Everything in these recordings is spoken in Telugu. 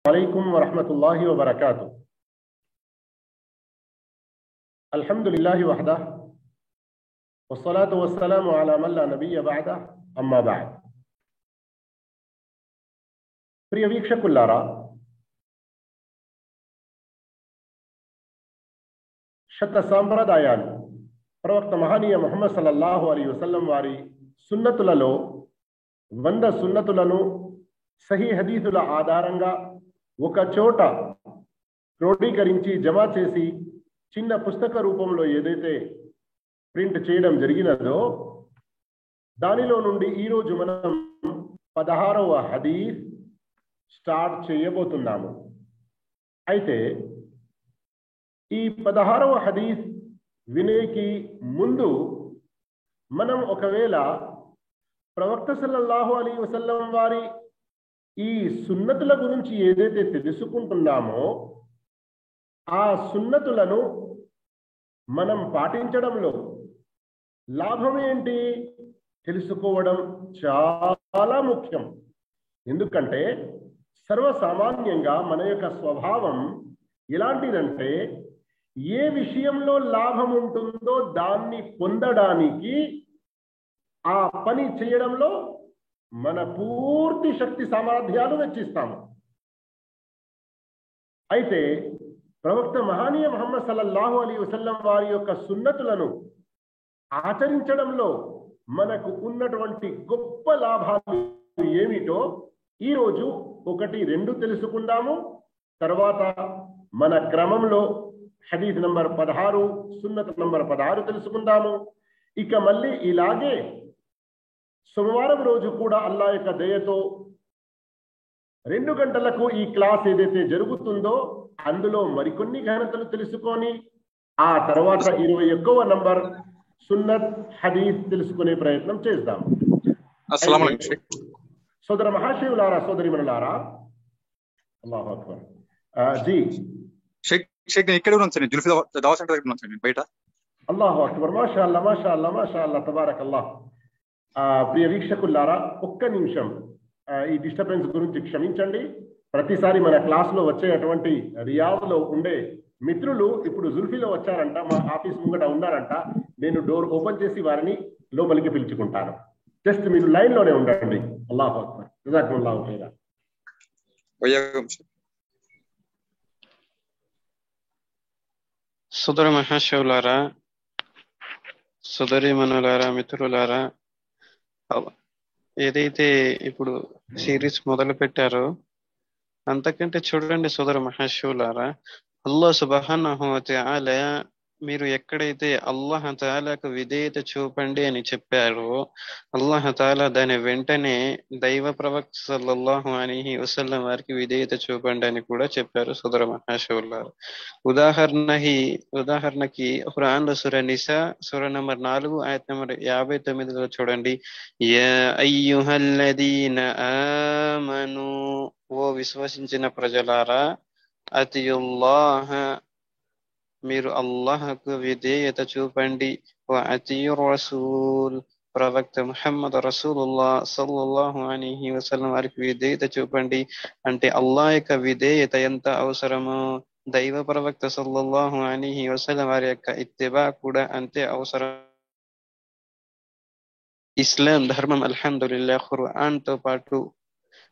عليكم ورحمة الله وبركاته. الحمد لله وحده والصلاة والسلام على من لا نبي بعده أما بعد. ప్రియ వీక్షకులారా, శత సాంప్రదాయాలు ప్రవక్త మహనీయ ముహమ్మద్ సల్లల్లాహు అలైహి వసల్లం వారి సున్నతులలో 100 సున్నతులను సహీ హదీసుల ఆధారంగా ఒక చోట క్రోడీకరించి జమ చేసి చిన్న పుస్తక రూపంలో ఏదైతే ప్రింట్ చేయడం జరిగినదో దానిలో నుండి ఈరోజు మనం 16వ హదీస్ స్టార్ట్ చేయబోతున్నాము. అయితే ఈ 16వ హదీస్ వినేకి ముందు మనం ఒకవేళ ప్రవక్త సల్లల్లాహు అలైహి వసల్లం వారి ఈ సున్నతుల గురించి ఏదైతే తెలుసుకుంటున్నామో ఆ సున్నతులను మనం పాటించడంలో లాభం ఏంటి తెలుసుకోవడం చాలా ముఖ్యం. ఎందుకంటే సర్వసామాన్యంగా మన యొక్క స్వభావం ఎలాంటిదంటే ఏ విషయంలో లాభం ఉంటుందో దాన్ని పొందడానికి ఆ పని చేయడంలో మన పూర్తి శక్తి సామర్థ్యాలు వెచ్చిస్తాము. అయితే ప్రవక్త మహనీయ ముహమ్మద్ సల్లల్లాహు అలైహి వసల్లం వారి యొక్క సున్నతులను ఆచరించడంలో మనకు ఉన్నటువంటి గొప్ప లాభాలు ఏమిటో ఈరోజు 1-2 తెలుసుకుందాము. తర్వాత మన క్రమంలో హదీస్ నంబర్ 16 సున్నత్ నంబర్ 16 తెలుసుకుందాము. ఇక మళ్ళీ ఇలాగే సోమవారం రోజు కూడా అల్లాహ్ యొక్క దయతో 2 గంటలకు ఈ క్లాస్ ఏదైతే జరుగుతుందో అందులో మరికొన్ని ఘనతలు తెలుసుకొని ఆ తర్వాత 21వ నంబర్ సున్నత్ హదీస్ తెలుసుకునే ప్రయత్నం చేద్దాం. అస్సలాము అలైకుం సోదర మహాశయులారా, సోదరిమణులారా, అల్లాహు అక్బర్. జీ షేక్ నేను ఇక్కడ ఉన్నాను సార్, జుల్ఫీ దావా సెంటర్ దగ్గర ఉన్నాను సార్, నేను బయట. అల్లాహు అక్బర్, మాషా అల్లా మాషా అల్లా మాషా అల్లా తబారకల్లాహ్. ప్రియ వీక్షకులారా, ఒక్క నిమిషం ఈ డిస్టర్బెన్స్ గురించి క్షమించండి. ప్రతిసారి మన క్లాస్లో వచ్చేటువంటి రియాద్లో ఉండే మిత్రులు ఇప్పుడు జుల్ఫీలో వచ్చారంట, మా ఆఫీస్ ముంగట ఉన్నారంట. నేను డోర్ ఓపెన్ చేసి వారిని లోపలికి పిలుచుకుంటాను. జస్ట్ మీరు లైన్లోనే ఉండండి. అల్లాహు అక్బర్, జజాకుముల్లాహు ఖైరా. సోదర మహాశయులారా, సోదరీమణులారా, మిత్రులారా, ఏదైతే ఇప్పుడు సిరీస్ మొదలు పెట్టారో అంతకంటే చూడండి సోదర మహాశయులారా, అల్లాహ్ సుబ్హానహు వ తఆలా మీరు ఎక్కడైతే అల్లాహ్ తఆలాకు విధేయత చూపండి అని చెప్పారో అల్లాహ్ తఆలా దాని వెంటనే దైవ ప్రవక్త సల్లల్లాహు అలైహి వసల్లం వారికి విధేయత చూపండి అని కూడా చెప్పారు సోదర మహాశయులారా. ఉదాహరణకి ఖురాన్ లో సూరా నిసా సూరా నంబర్ 4 ఆయత్ నంబర్ 59లో చూడండి, యా అయ్యుహల్లదీన ఆమను, ఓ విశ్వసించిన ప్రజలారా, అతియుల్లాహ మీరు అల్లాహకు విధేయత చూపండి, వ అతియుర్ రసూల్ ప్రవక్త ముహమ్మద్ రసూలుల్లాహ్ సల్లల్లాహు అలైహి వసల్లం వారికి విధేయత చూపండి. అంటే అల్లాహ్ యొక్క విధేయత ఎంత అవసరమో దైవ ప్రవక్త సల్లల్లాహు అలైహి వసల్లం వారి యొక్క ఇత్తిబా కూడా అంతే అవసరం. ఇస్లాం ధర్మం అల్హమ్దులిల్లాహ్ ఖురాన్ తో పాటు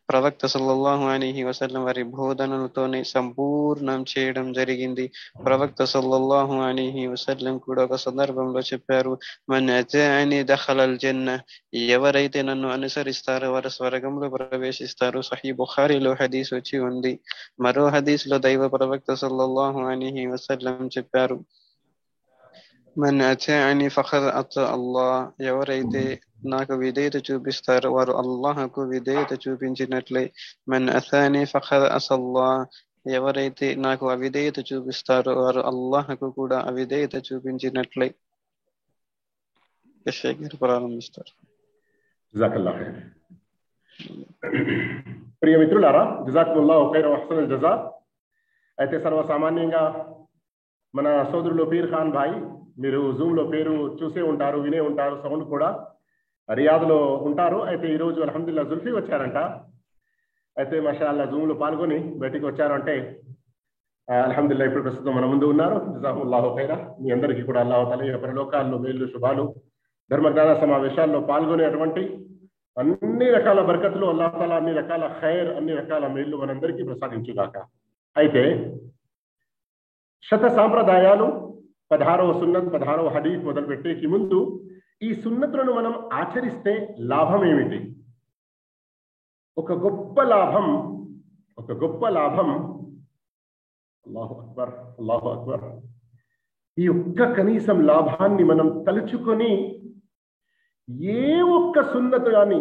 ప్రవక్త సల్లల్లాహు అలైహి వసల్లం వారి బోధనలతోనే సంపూర్ణం చేయడం జరిగింది. ప్రవక్త సల్లల్లాహు అలైహి వసల్లం కూడా ఒక సందర్భంలో చెప్పారు, మన్ అతాని దఖలల్ జన్నah, ఎవరైతే నన్ను అనుసరిస్తారో వారు స్వర్గంలో ప్రవేశిస్తారు. సహీహ్ బుఖారీలో హదీస్ వచ్చి ఉంది. మరో హదీస్ లో దైవ ప్రవక్త సల్లల్లాహు అలైహి వసల్లం చెప్పారు, మన్ అతాని ఫఖద్ అతా అల్లాహ్, ఎవరైతే నాకు విధేయత చూపిస్తారో వారు అల్లాహకు విధేయత చూపించినట్లే. మన్ అసాని ఫఖద్ అసల్లాహ్, ఎవరైతే నాకు అవిధేయత చూపిస్తారో వారు అల్లాహకు కూడా అవిధేయత చూపించినట్లే. ప్రారంభిస్తారు. జజాకల్లాహ్ ఖైర్. ప్రియ మిత్రులారా, జజాకుముల్లాహు ఖైర వ అహ్సనల్ జజా. అయితే సర్వసామాన్యంగా మన సోదరులు పీర్ ఖాన్ భాయ్, మీరు జూమ్ లో పేరు చూసే ఉంటారు, వినే ఉంటారు, సౌండ్ కూడా రియాద్లో ఉంటారు. అయితే ఈరోజు అల్హమ్దులిల్లాహ్ జుల్ఫీ వచ్చారంట. అయితే మాషాల్లా జూమ్లో పాల్గొని బయటికి వచ్చారు అంటే అల్హమ్దులిల్లాహ్ ఇప్పుడు ప్రస్తుతం మన ముందు ఉన్నారు. జజాకుల్లాహు ఖైరా. మీ అందరికీ కూడా అల్లాహ్ తఆలా ఈ పరలోకాల్లో మేలు శుభాలు ధర్మజ్ఞాన సమావేశాల్లో పాల్గొనేటువంటి అన్ని రకాల బర్కతులు అల్లాహ్ తఆలా అన్ని రకాల ఖైర్ అన్ని రకాల మేలు మనందరికీ ప్రసాదించుగాక. అయితే శత సాంప్రదాయాలు 16వ సున్నత్ 16వ హదీస్ మొదలుపెట్టేకి ముందు ఈ సున్నతులను మనం ఆచరిస్తే లాభం ఏమిటి? ఒక గొప్ప లాభం అల్లాహు అక్బర్ అల్లాహు అక్బర్. ఈ ఒక్క కనీసం లాభాన్ని మనం తలుచుకొని ఏ ఒక్క సున్నత్ కానీ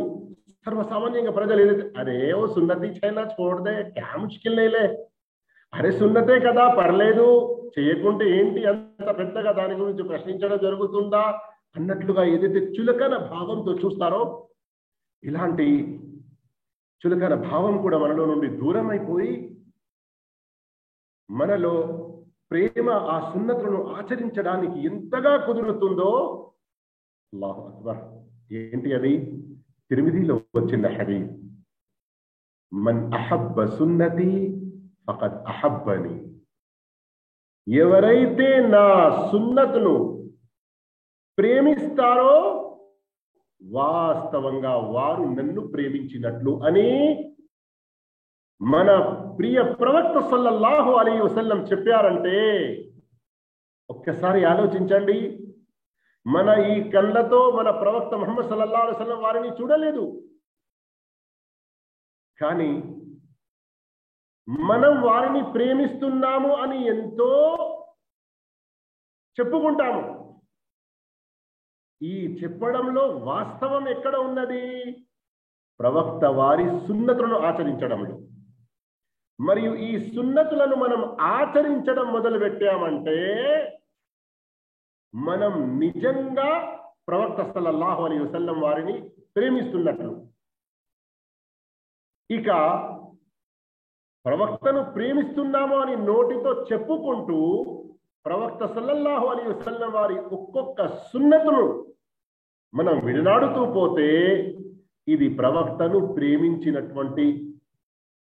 సర్వసామాన్యంగా ప్రజలు ఏదైతే అరే ఓ సున్నతి చైనా చూడదే క్యా ముష్కిల్ లేలే, అరే సున్నతే కదా పర్లేదు చేయకుంటే ఏంటి అంత పెద్దగా దాని గురించి ప్రశ్నించడం జరుగుతుందా అన్నట్లుగా ఏదైతే చులకన భావంతో చూస్తారో ఇలాంటి చులకన భావం కూడా మనలో నుండి దూరం అయిపోయి మనలో ప్రేమ ఆ సున్నతులను ఆచరించడానికి ఎంతగా కుదురుతుందో అల్లాహు అక్బర్. ఏంటి అది? తిర్మిదీలో వచ్చిన హదీస్, మన్ అహబ్బ సున్నతి ఫఖద్ అహబ్బని. ఎవరైతే నా సున్నతును ప్రేమిస్తారో వాస్తవంగా వారు నన్ను ప్రేమించినట్లు అని మన ప్రియ ప్రవక్త సల్లల్లాహు అలైహి వసల్లం చెప్పారంటే ఒక్కసారి ఆలోచించండి. మన ఈ కళ్ళతో మన ప్రవక్త ముహమ్మద్ సల్లల్లాహు అలైహి వసల్లం వారిని చూడలేదు, కానీ మనం వారిని ప్రేమిస్తున్నాము అని ఎంతో చెప్పుకుంటాము. ఈ చెప్పడంలో వాస్తవం ఎక్కడ ఉన్నది? ప్రవక్త వారి సున్నతులను ఆచరించడంలో. మరియు ఈ సున్నతులను మనం ఆచరించడం మొదలు పెట్టామంటే మనం నిజంగా ప్రవక్త సల్లల్లాహు అలైహి వసల్లం వారిని ప్రేమిస్తున్నట్లు. ఇక ప్రవక్తను ప్రేమిస్తున్నాము అని నోటితో చెప్పుకుంటూ ప్రవక్త సల్లల్లాహు అలైహి వసల్లం వారి ఒక్కొక్క సున్నతును మనం విడనాడుతూ పోతే ఇది ప్రవక్తను ప్రేమించినటువంటి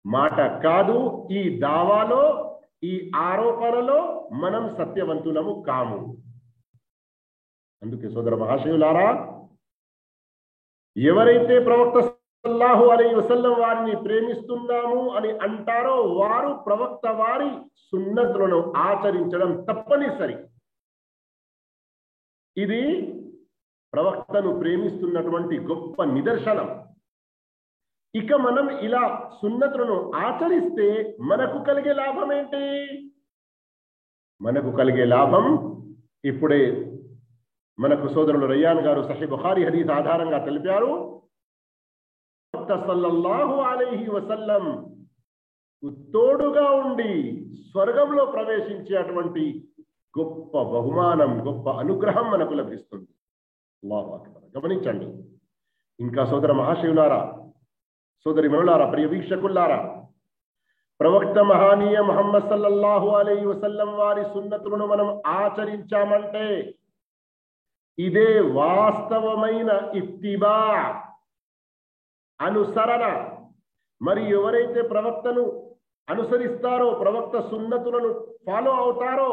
మాట కాదు. ఈ దావాలో ఈ ఆరోపణలో మనం సత్యవంతులము కాము. అందుకే సోదర మహాశయులారా, ఎవరైతే ప్రవక్త సల్లల్లాహు అలైహి వసల్లం వారిని ప్రేమిస్తున్నాము అని అంటారో వారు ప్రవక్త వారి సున్నతులను ఆచరించడం తప్పనిసరి. ఇది ప్రవక్తను ప్రేమిస్తున్నటువంటి గొప్ప నిదర్శనం. ఇక మనం ఇలా సున్నతులను ఆచరిస్తే మనకు కలిగే లాభం ఏంటి? మనకు కలిగే లాభం ఇప్పుడే మనకు సోదరులు రయ్యాన్ గారు సహీహ్ బుఖారీ హదీస్ ఆధారంగా తెలిపారు. సల్లల్లాహు అలైహి వసల్లం తోడుగా ఉండి స్వర్గంలో ప్రవేశించేటువంటి గొప్ప బహుమానం గొప్ప అనుగ్రహం మనకు లభిస్తుంది. అల్లాహు అక్బర్. గమనించండి. ఇంకా సోదర మహాశివులారా, సోదరి మనులారా, ప్రియ వీక్షకులారా, ప్రవక్త మహానీయ ముహమ్మద్ సల్లల్లాహు అలైహి వసల్లం వారి సున్నతులను మనం ఆచరించామంటే ఇదే వాస్తవమైన ఇత్తిబా, అనుసరణ. మరి ఎవరైతే ప్రవక్తను అనుసరిస్తారో ప్రవక్త సున్నతులను ఫాలో అవుతారో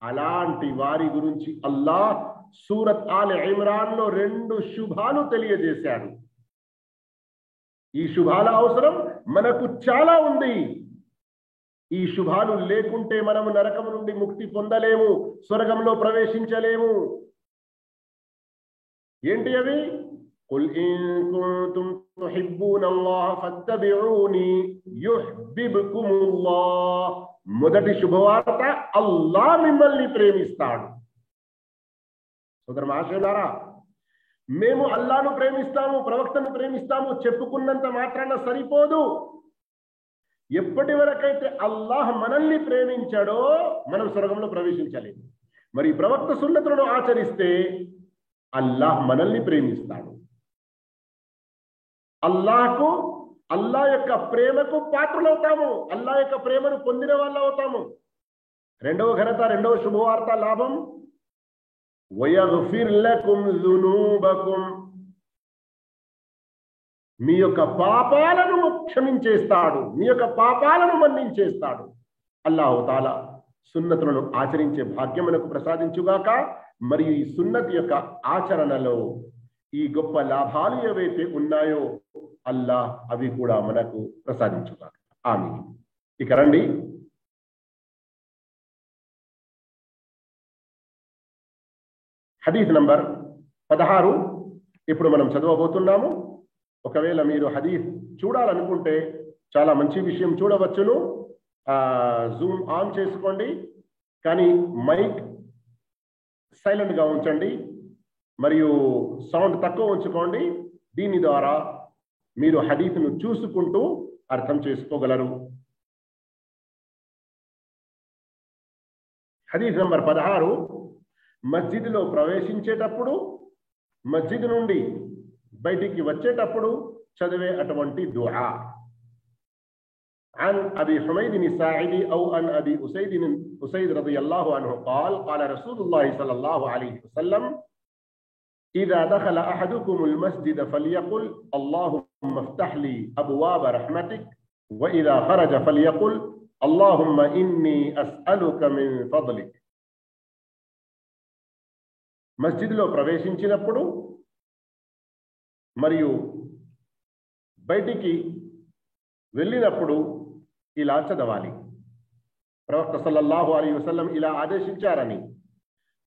అలాంటి వారి గురించి అల్లాహ్ సూరత్ ఆల్ ఇమ్రాన్ లో 2 శుభాలు తెలియజేశాడు. ఈ శుభాల అవసరం మనకు చాలా ఉంది. ఈ శుభాలు లేకుంటే మనము నరకం నుండి ముక్తి పొందలేము, స్వర్గంలో ప్రవేశించలేము. ఏంటి అవి? قل إن كنتم تحبون الله فاتبعوني يحببكم الله. మొదటి శుభవార్త, అల్లాహ్ మిమ్మల్ని ప్రేమిస్తాడు. సోదర మహాశయులారా, మేము అల్లాహ్ను ప్రేమిస్తాము, ప్రవక్తను ప్రేమిస్తాము చెప్పుకున్నంత మాత్రాన సరిపోదు. ఎప్పటి వరకైతే అల్లాహ్ మనల్ని ప్రేమించాడో మనం స్వర్గంలో ప్రవేశించలేము. మరి ప్రవక్త సున్నతులను ఆచరిస్తే అల్లాహ్ మనల్ని ప్రేమిస్తాడు. అల్లాహ్ యొక్క ప్రేమకు పాత్రలవుతాము, అల్లాహ్ యొక్క ప్రేమను పొందిన వాళ్ళు అవుతాము. రెండవ ఘనత, రెండవ శుభవార్త లాభం, వయగ్ఫిర్ లకుం జునూబకుం. మీ యొక్క పాపాలను క్షమించేస్తాడు, మీ యొక్క పాపాలను మన్నించేస్తాడు. అల్లాహు తాలా సున్నతులను ఆచరించే భాగ్యం మనకు ప్రసాదించుగాక. మరియు ఈ సున్నత్ యొక్క ఆచరణలో ఈ గొప్ప లాభాలు ఏవైతే ఉన్నాయో అల్లాహ్ అవి కూడా మనకు ప్రసాదించుగాక. ఆమీన్. ఇక రండి, హదీస్ నంబర్ 16 ఇప్పుడు మనం చదవబోతున్నాము. ఒకవేళ మీరు హదీస్ చూడాలనుకుంటే చాలా మంచి విషయం చూడవచ్చును. జూమ్ ఆన్ చేసుకోండి, కానీ మైక్ సైలెంట్ గా ఉంచండి మరియు సౌండ్ తక్కువ ఉంచుకోండి. దీని ద్వారా మీరు హదీస్ను చూసుకుంటూ అర్థం చేసుకోగలరు. హదీస్ నంబర్ 16, మస్జిద్లో ప్రవేశించేటప్పుడు, మస్జిద్ నుండి బయటికి వచ్చేటప్పుడు చదివే అటువంటి దుఆ. عن أبي حميد الساعدي أو عن أبي أسيد رضي الله عنه قال قال رسول الله صلى الله عليه وسلم إذا دخل أحدكم المسجد فليقل اللهم افتح لي أبواب رحمتك وإذا خرج فليقل اللهم إني أسألك من فضلك. మస్జిద్లో ప్రవేశించినప్పుడు మరియు బయటికి వెళ్ళినప్పుడు ఇలా చదవాలి. ప్రవక్త సల్లల్లాహు అలైహి వసల్లం ఇలా ఆదేశించారని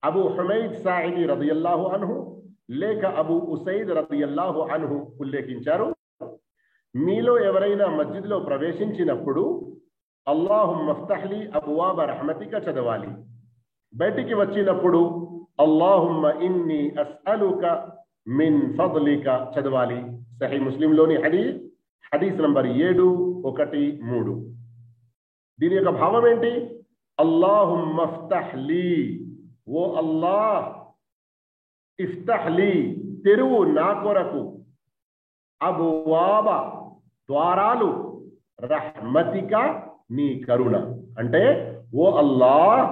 అబూ హుమైద్ సాయిది రదియల్లాహు అన్హు లేక అబూ ఉసైద్ రదియల్లాహు అన్హు ఉల్లేఖించారు. మీలో ఎవరైనా మస్జిద్లో ప్రవేశించినప్పుడు అల్లాహుమ్మ ఫ్తహ్ లీ అబ్వాబ రహ్మతిక చదవాలి. బయటికి వచ్చినప్పుడు అల్లాహుమ్మ ఇన్ని అస్అలుక మిన్ ఫద్లిక చదవాలి. సహీహ్ ముస్లింలోని హదీస్ నంబర్ 713. దీని యొక్క భావం ఏంటి? అల్లాహుమ్మ ఫ్తహ్ లీ, ఓ అల్లాహ్, ఇఫ్తహ్ లీ, తెరువు నా కొరకు, అబ్వాబ ద్వారాలు, రహ్మతిక నీ కరుణ. అంటే ఓ అల్లాహ్,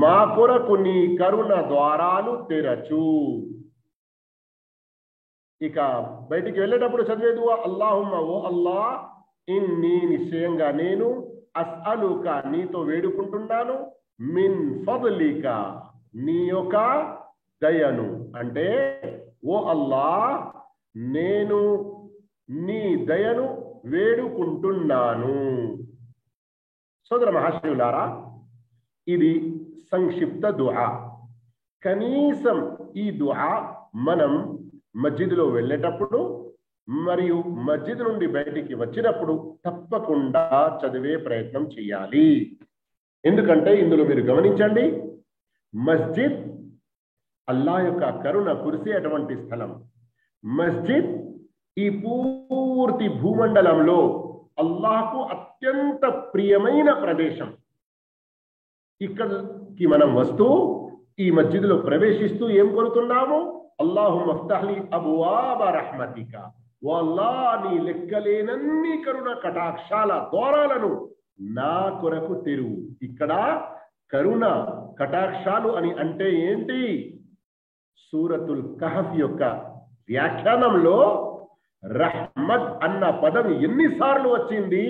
మా కొరకు నీ కరుణ ద్వారాలు తెరచు. ఇక బయటికి వెళ్ళేటప్పుడు చదివేదు అల్లాహుమ్మ, ఓ అల్లాహ్, ఇన్ని నిశ్చయంగా నేను, అస్అలుక నీతో వేడుకుంటున్నాను, మిన్ ఫద్లిక నీ యొక్క దయను. అంటే ఓ అల్లాహ్, నేను నీ దయను వేడుకుంటున్నాను. సోదర మహాశయులారా, ఇది సంక్షిప్త దుఆ. కనీసం ఈ దుఆ మనం మస్జిద్లో వెళ్ళేటప్పుడు మరియు మస్జిద్ నుండి బయటికి వచ్చినప్పుడు తప్పకుండా చదివే ప్రయత్నం చేయాలి. ఎందుకంటే ఇందులో మీరు గమనించండి, మస్జిద్ అల్లా యొక్క కరుణ కురిసేటువంటి స్థలం. మస్జిద్ ఈ పూర్తి భూమండలంలో అల్లాహకు అత్యంత ప్రియమైన ప్రదేశం. ఇక్కడికి మనం వస్తూ ఈ మస్జిద్లో ప్రవేశిస్తూ ఏం కోరుతున్నాము? అల్లాహుమ్మ ఫ్తహ్ లీ అబ్వాబ రహ్మతిక, ఓ అల్లాహ్, నీ లెక్కలేనన్ని కరుణ కటాక్షాల ద్వారాలను నా కొరకు తెరువు. ఇక్కడ కరుణ కటాక్షాలు అని అంటే ఏంటి? సూరతుల్ కహఫ్ యొక్క వ్యాఖ్యానంలో రహ్మత్ అన్న పదం ఎన్నిసార్లు వచ్చింది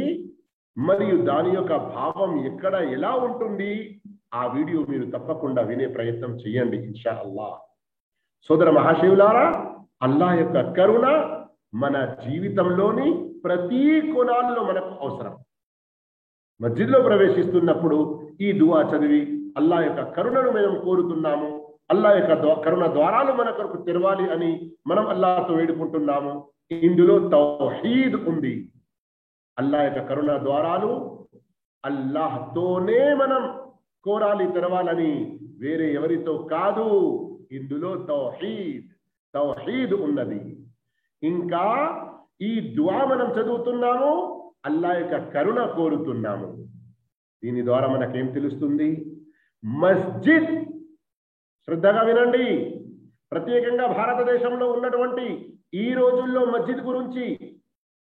మరియు దాని యొక్క భావం ఎక్కడ ఎలా ఉంటుంది, ఆ వీడియో మీరు తప్పకుండా వినే ప్రయత్నం చేయండి ఇన్షా అల్లాహ్. సోదర మహాశయులారా, అల్లాహ్ యొక్క కరుణ మన జీవితంలోని ప్రతి కోణాల్లో మనకు అవసరం. మస్జిద్లో ప్రవేశిస్తున్నప్పుడు ఈ దుఆ చదివి అల్లాహ్ యొక్క కరుణను మనం కోరుతున్నాము. అల్లాహ్ యొక్క కరుణ ద్వారాలు మన కొరకు తెరవాలి అని మనం అల్లాహ్తో వేడుకుంటున్నాము. ఇందులో తౌహీద్ ఉంది. అల్లాహ్ యొక్క కరుణ ద్వారాలు అల్లాహ్తోనే మనం కోరాలి తెరవాలని, వేరే ఎవరితో కాదు. ఇందులో తౌహీద్ ఉన్నది. ఇంకా ఈ దుఆ మనం చదువుతున్నాము, అల్లాహ్ యొక్క కరుణ కోరుతున్నాము. దీని ద్వారా మనకేం తెలుస్తుంది? మస్జిద్, శ్రద్ధగా వినండి, ప్రత్యేకంగా భారతదేశంలో ఉన్నటువంటి ఈ రోజుల్లో మస్జిద్ గురించి,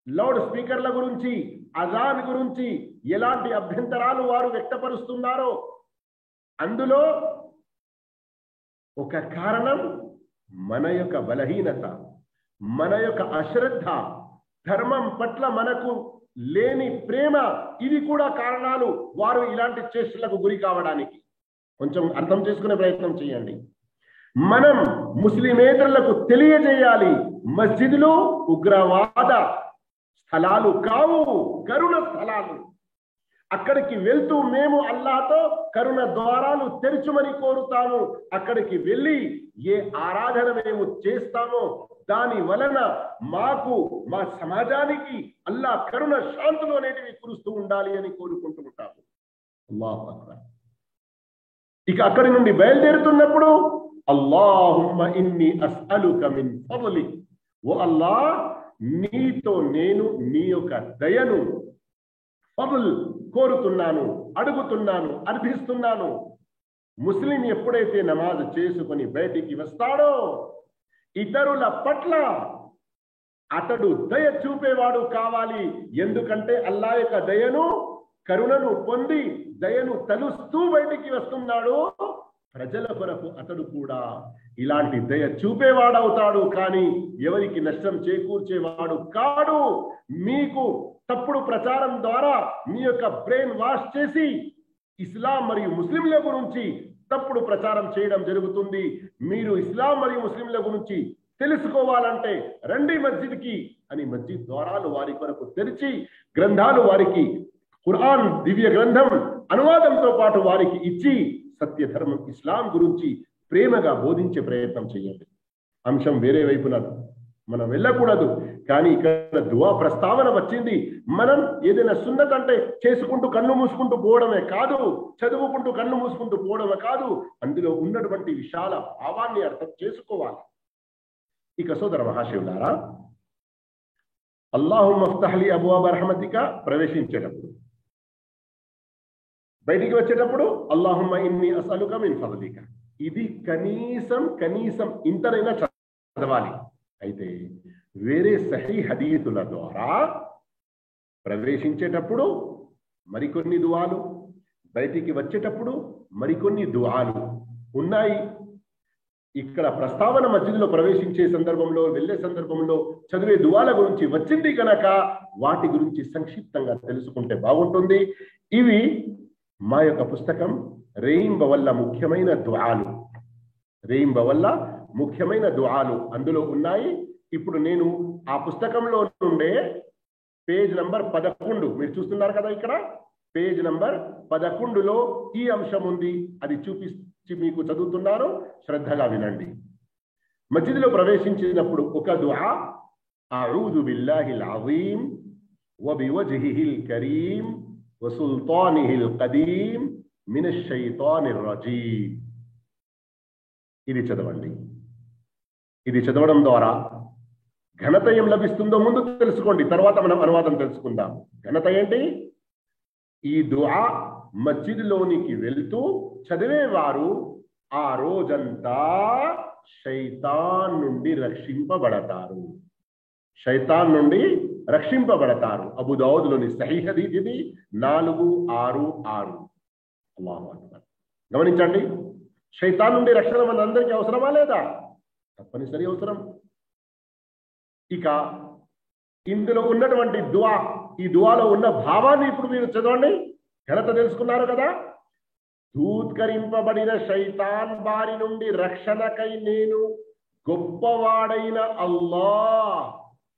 లౌడ్ స్పీకర్ల గురించి, అజాన్ గురించి ఎలాంటి అభ్యంతరాలు వారు వ్యక్తపరుస్తున్నారో అందులో ఒక కారణం మన యొక్క బలహీనత, మన యొక్క అశ్రద్ధ, ధర్మం పట్ల మనకు లేని ప్రేమ, ఇది కూడా కారణాలు వారు ఇలాంటి చేష్టలకు గురి కావడానికి. కొంచెం అర్థం చేసుకునే ప్రయత్నం చేయండి. మనం ముస్లిమేతరులకు తెలియజేయాలి, మస్జిద్లు ఉగ్రవాద స్థలాలు కావు, కరుణ స్థలాలు. అక్కడికి వెళ్తూ మేము అల్లాహ్తో కరుణ ద్వారాలు తెరచుమని కోరుతాము. అక్కడికి వెళ్ళి ఏ ఆరాధన మేము చేస్తామో దాని వలన మాకు, మా సమాజానికి అల్లాహ్ కరుణ శాంతులు అనేటివి కురుస్తూ ఉండాలి అని కోరుకుంటూ ఉంటాము. అల్లాహు అక్బర్. ఇక అక్కడి నుండి బయలుదేరుతున్నప్పుడు అల్లాహుమ్మ ఇన్ని అస్అలుక మిన్ ఫضలి, ఓ అల్లాహ్ నీతో నేను నీ యొక్క దయను, ఫضల్ కోరుతున్నాను, అడుగుతున్నాను, అర్థిస్తున్నాను. ముస్లిం ఎప్పుడైతే నమాజ్ చేసుకొని బయటికి వస్తాడో ఇతరుల పట్ల అతడు దయ చూపేవాడు కావాలి. ఎందుకంటే అల్లాహ్ యొక్క దయను, కరుణను పొంది దయను తలుస్తూ బయటికి వస్తున్నాడు. ప్రజల కొరకు అతడు కూడా ఇలాంటి దయ చూపేవాడవుతాడు, కానీ ఎవరికి నష్టం చేకూర్చేవాడు కాడు. మీకు తప్పుడు ప్రచారం ద్వారా మీ యొక్క బ్రెయిన్ వాష్ చేసి ఇస్లాం మరియు ముస్లింల గురించి తప్పుడు ప్రచారం చేయడం జరుగుతుంది. మీరు ఇస్లాం మరియు ముస్లింల గురించి తెలుసుకోవాలంటే రండి మస్జిద్కి అని మస్జిద్ ద్వారాలు వారి కొరకు తెరిచి, గ్రంథాలు వారికి, ఖురాన్ దివ్య గ్రంథం అనువాదంతో పాటు వారికి ఇచ్చి సత్య ధర్మం ఇస్లాం గురించి ప్రేమగా బోధించే ప్రయత్నం చేయండి. అంశం వేరే వైపున మనం వెళ్ళకూడదు, కానీ ఇక్కడ దువా ప్రస్తావన వచ్చింది. మనం ఏదైనా సున్నత్ అంటే చేసుకుంటూ కన్ను మూసుకుంటూ పోవడమే కాదు, చదువుకుంటూ కన్ను మూసుకుంటూ పోవడమే కాదు, అందులో ఉన్నటువంటి విశాల భావాన్ని అర్థం చేసుకోవాలి. ఇక సోదర మహాశివులారా, అల్లాహుమ్మ ఫ్తహ్ లీ అబ్వాబ రహ్మతిక ప్రవేశించేటప్పుడు, బయటికి వచ్చేటప్పుడు అల్లాహుమ్మ ఇన్ని అస్అలుక మిన్ ఫضలిక, ఇది కనీసం ఇంతనైనా చదవాలి. అయితే వేరే సహీ హదీసుల ద్వారా ప్రవేశించేటప్పుడు మరికొన్ని దుఆలు, బయటికి వచ్చేటప్పుడు మరికొన్ని దుఆలు ఉన్నాయి. ఇక్కడ ప్రస్తావన మస్జిద్లో ప్రవేశించే సందర్భంలో, వెళ్ళే సందర్భంలో చదివే దుఆల గురించి వచ్చింది కనుక వాటి గురించి సంక్షిప్తంగా తెలుసుకుంటే బాగుంటుంది. ఇవి మా యొక్క పుస్తకం రేయింబవల్ల ముఖ్యమైన దుఆలు, రేయింబవల్ల ముఖ్యమైన దుఆలు అందులో ఉన్నాయి. ఇప్పుడు నేను ఆ పుస్తకంలో నుండే పేజ్ నంబర్ 11 మీరు చూస్తున్నారు కదా, ఇక్కడ పేజ్ నంబర్ 11లో ఈ అంశం ఉంది. అది చూపించి మీకు చదువుతున్నాను, శ్రద్ధగా వినండి. మస్జిద్లో ప్రవేశించినప్పుడు ఒక దుఆ, అఊదు బిల్లాహిల్ అజీమ్ వ బివజ్హిహిల్ కరీమ్ వ సుల్తానిహిల్ ఖదీమ్ మినష్ షైతానిర్ రజీమ్. ఇది చదవండి. ఇది చదవడం ద్వారా ఘనత ఏం లభిస్తుందో ముందు తెలుసుకోండి, తర్వాత మనం అనువాదం తెలుసుకుందాం. ఘనత ఏంటి? ఈ దుఆ మస్జిద్లోనికి వెళ్తూ చదివేవారు ఆ రోజంతా శైతాన్ నుండి రక్షింపబడతారు, శైతాన్ నుండి రక్షింపబడతారు. అబూ దావూద్లోని సహీహ్ హదీస్ ఇది 466. అల్లాహు అక్బర్. గమనించండి, శైతాన్ నుండి రక్షణ మన అందరికీ అవసరమా లేదా? తప్పనిసరి అవసరం. ఇక ఇందులో ఉన్నటువంటి దుఆ, ఈ దుఆలో ఉన్న భావాన్ని ఇప్పుడు మీరు చదవండి. ఘనత తెలుసుకున్నారు కదా. ధూత్కరింపబడిన శైతాన్ బారి నుండి రక్షణకై నేను గొప్పవాడైన అల్లాహ్,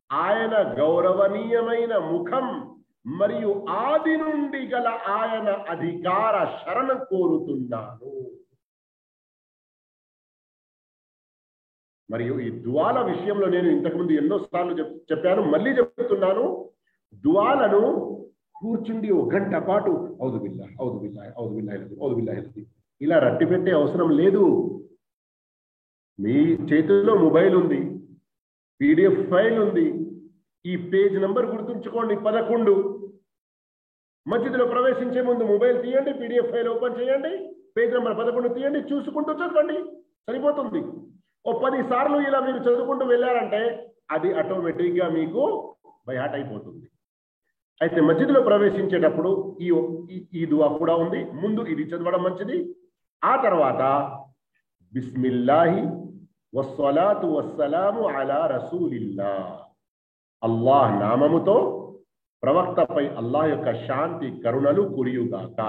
ఆయన గౌరవనీయమైన ముఖం మరియు ఆది నుండి గల ఆయన అధికార శరణ కోరుతున్నాను. మరియు ఈ దుఆల విషయంలో నేను ఇంతకుముందు ఎన్నోసార్లు చెప్పాను, మళ్ళీ చెప్తున్నాను. దుఆలను కూర్చుండి 1 గంట పాటు ఔదు బిల్లాహ్ ఔదు బిల్లాహ్ ఔదు బిల్లాహి ఔదు బిల్లాహి ఇలా రట్టి పెట్టే అవసరం లేదు. మీ చేతిలో మొబైల్ ఉంది, PDF ఫైల్ ఉంది. ఈ పేజ్ నంబర్ గుర్తుంచుకోండి, 11. మస్జిద్లో ప్రవేశించే ముందు మొబైల్ తీయండి, PDF ఫైల్ ఓపెన్ చేయండి, పేజ్ నంబర్ 11 తీయండి, చూసుకుంటూ చదవండి, సరిపోతుంది. ఓ 10 సార్లు ఇలా మీరు చదువుకుంటూ వెళ్ళారంటే అది ఆటోమేటిక్గా మీకు బైహార్ట్ అయిపోతుంది. అయితే మస్జిద్లో ప్రవేశించేటప్పుడు ఈ దుఆ కూడా ఉంది. ముందు ఇది చదవడం మంచిది. ఆ తర్వాత బిస్మిల్లాహి వస్సలాతు వస్సలాము అలా రసూలిల్లాహ్, అల్లాహ్ నామముతో ప్రవక్తపై అల్లాహ్ యొక్క శాంతి కరుణలు కురియుగాక.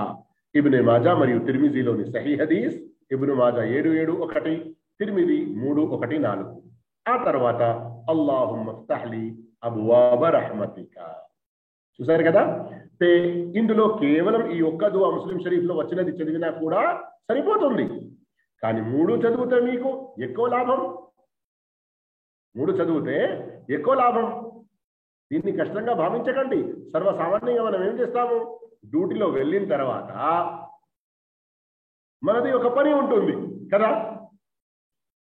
ఇబ్నే మాజా మరియు తిర్మిజీలోని సహీ హదీస్. ఇబ్ను మాజా 771, తిర్మిజీ 314. ఆ తర్వాత అల్లాహుమ్మ ఫ్తహ్లీ అబ్వాబ రహ్మతిక. చూసారు కదా, ఇందులో కేవలం ఈ ఒక్క దువా ముస్లిం షరీఫ్ లో వచ్చినది చదివినా కూడా సరిపోతుంది. కానీ 3 చదివితే మీకు ఎక్కువ లాభం. 3 చదివితే ఎక్కువ లాభం. దీన్ని కష్టంగా భావించకండి. సర్వసామాన్యంగా మనం ఏం చేస్తాము, డ్యూటీలో వెళ్ళిన తర్వాత మనది ఒక పని ఉంటుంది కదా.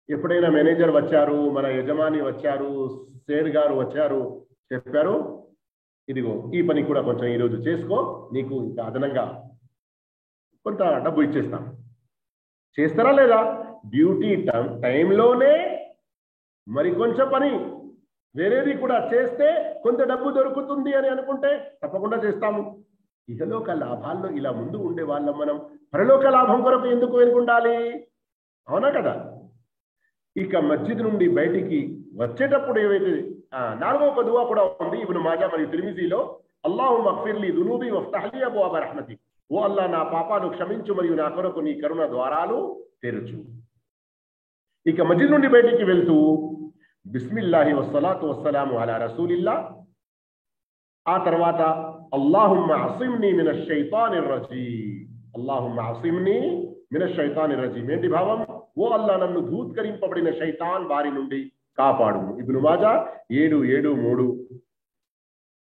ఎప్పుడైనా మేనేజర్ వచ్చారు, మన యజమాని వచ్చారు, సేడ్ గారు వచ్చారు, చెప్పారు ఇదిగో ఈ పని కూడా కొంచెం ఈరోజు చేసుకో, నీకు ఇంకా అదనంగా కొంత డబ్బు ఇచ్చేస్తాం. చేస్తారా లేదా? డ్యూటీ టైంలోనే మరి కొంచెం పని వేరేది కూడా చేస్తే కొంత డబ్బు దొరుకుతుంది అని అనుకుంటే తప్పకుండా చేస్తాము. ఇహలోక లాభాల్లో ఇలా ముందు ఉండే వాళ్ళం మనం పరలోక లాభం కొరకు ఎందుకు వెనుకుండాలి? అవునా కదా. ఇక మస్జిద్ నుండి బయటికి వచ్చేటప్పుడు ఏవైతే 4వ దువా కూడా ఉంది ఇబ్ను మాజా మరియు తిర్మిజీలో. అల్లాహుమ్మ అగ్ఫిర్లీ దునూబి వఫ్తహ్లీ అబ్వాబ రహ్మతిక్. ఓ అల్లా, నా పాపాలు క్షమించు మరియు నా కొరకు నీ కరుణ ద్వారాలు తెరుచు. ఇక మస్జిద్ నుండి బయటికి వెళ్తూ బిస్మిల్లాహి వస్సలాతు వస్సలాము అలా రసూలిల్లా. ఆ తర్వాత అల్లాహుమ్మ అసిమ్నీ మినష్ షైతానిర్ రజీమ్. అల్లాహుమ్మ అసిమ్నీ మినష్ షైతానిర్ రజీమ్. ఏంటి భావం? ఓ అల్లా, నన్ను ధూత్కరింపబడిన శైతాన్ బారి నుండి కాపాడు. ఇబ్ను మాజా 773.